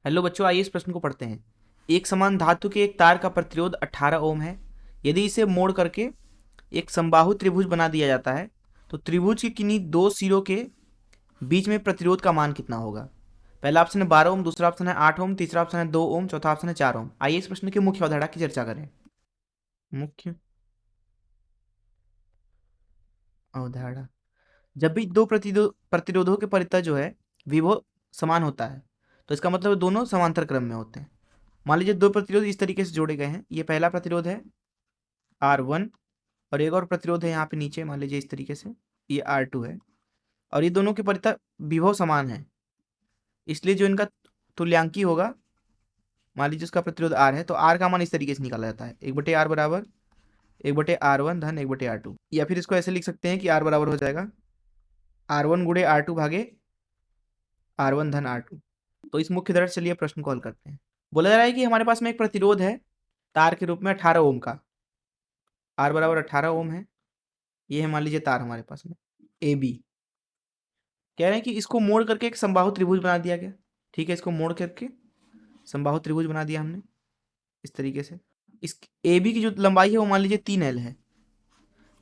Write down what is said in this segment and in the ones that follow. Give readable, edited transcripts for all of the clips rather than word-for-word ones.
Hello बच्चों, आइए इस प्रश्न को पढ़ते हैं। एक समान धातु के एक तार का प्रतिरोध 18 ओम है। यदि इसे मोड़ करके एक समबाहु त्रिभुज बना दिया जाता है तो त्रिभुज के किन्हीं दो सिरों के बीच में प्रतिरोध का मान कितना होगा। पहला ऑप्शन है 12 ओम, दूसरा ऑप्शन है 8 ओम, तीसरा ऑप्शन है 2 ओम, चौथा ऑप्शन है 4 ओम। आइए इस प्रश्न की मुख्य अवधारणा की चर्चा करें। मुख्य अवधारणा। जब भी दो प्रतिरोधों के परितः जो है विभव समान होता है तो इसका मतलब दोनों समांतर क्रम में होते हैं। मान लीजिए दो प्रतिरोध इस तरीके से जोड़े गए हैं। ये पहला प्रतिरोध है R1 और एक और प्रतिरोध है यहाँ पे नीचे, मान लीजिए इस तरीके से ये R2 है और ये दोनों के परितः विभव समान है, इसलिए जो इनका तुल्यांकी होगा, मान लीजिए उसका प्रतिरोध R है तो R का मान इस तरीके से निकाला जाता है 1/R बराबर 1/R1 धन 1/R2। या फिर इसको ऐसे लिख सकते हैं कि R बराबर हो जाएगा R1 गुणे R2 भागे R1 धन R2। तो इस मुख्य दर चलिए प्रश्न को हल करते हैं। बोला जा रहा है कि हमारे पास में एक प्रतिरोध है तार के रूप में 18 ओम का। R बराबर 18 ओम है। ये है मान लीजिए तार हमारे पास में ए बी। कह रहे हैं कि इसको मोड़ करके एक समबाहु त्रिभुज बना दिया गया। ठीक है, इसको मोड़ करके समबाहु त्रिभुज बना दिया हमने इस तरीके से। इस ए बी की जो लंबाई है वो मान लीजिए 3L है।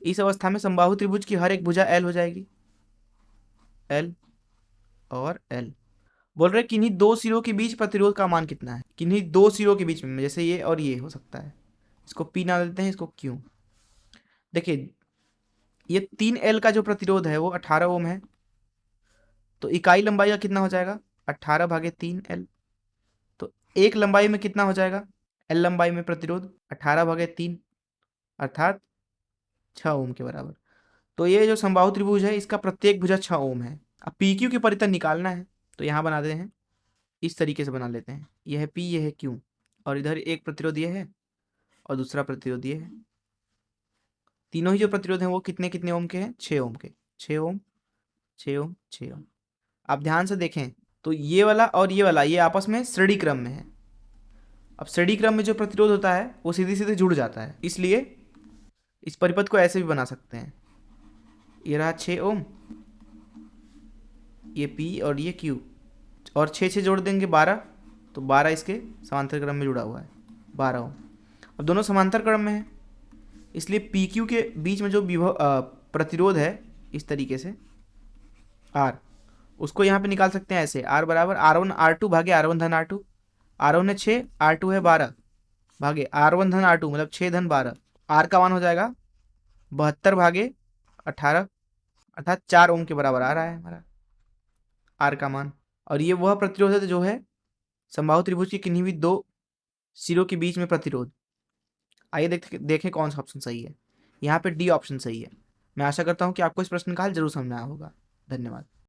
इस अवस्था में समबाहु त्रिभुज की हर एक भुजा L हो जाएगी, L और L। बोल रहे किन्हीं दो सिरों के बीच प्रतिरोध का मान कितना है। किन्हीं दो सिरों के बीच में, जैसे ये और ये हो सकता है। इसको P ना देते हैं, इसको Q। देखिए ये 3L का जो प्रतिरोध है वो 18 ओम है, तो इकाई लंबाई का कितना हो जाएगा 18 भागे 3L। तो एक लंबाई में कितना हो जाएगा, L लंबाई में प्रतिरोध 18 भागे 3 अर्थात 6 ओम के बराबर। तो ये जो समबाहु त्रिभुज है इसका प्रत्येक भुजा 6 ओम है। अब PQ की परितः निकालना है तो यहाँ बना देते हैं, इस तरीके से बना लेते हैं। यह है P, यह है Q और इधर एक प्रतिरोध ये है और दूसरा प्रतिरोध ये है। तीनों ही जो प्रतिरोध हैं वो कितने कितने ओम के हैं, 6 ओम के। 6 ओम 6 ओम 6 ओम। आप ध्यान से देखें तो ये वाला और ये वाला ये आपस में श्रेणी क्रम में है। अब श्रेणी क्रम में जो प्रतिरोध होता है वो सीधे सीधे जुड़ जाता है, इसलिए इस परिपथ को ऐसे भी बना सकते हैं। ये रहा 6 ओम, ये P और ये Q, और 6 जोड़ देंगे 12, तो 12 इसके समांतर क्रम में जुड़ा हुआ है 12 ओम। अब दोनों समांतर क्रम में है, इसलिए PQ के बीच में जो विभव प्रतिरोध है इस तरीके से R, उसको यहाँ पे निकाल सकते हैं ऐसे। R बराबर R1 R2 भागे R1 धन R2। R1 है 6, R2 है 12 भागे R1 धन R2 मतलब 6 धन 12। R का मान हो जाएगा 72 भागे 18 अर्थात 4 ओम के बराबर आ रहा है हमारा R का मान। और ये वह प्रतिरोध है जो है समबाहु त्रिभुज के किन्हीं भी दो सिरों के बीच में प्रतिरोध। आइए देखें कौन सा ऑप्शन सही है। यहाँ पे डी ऑप्शन सही है। मैं आशा करता हूँ कि आपको इस प्रश्न का हल जरूर समझ में आया होगा। धन्यवाद।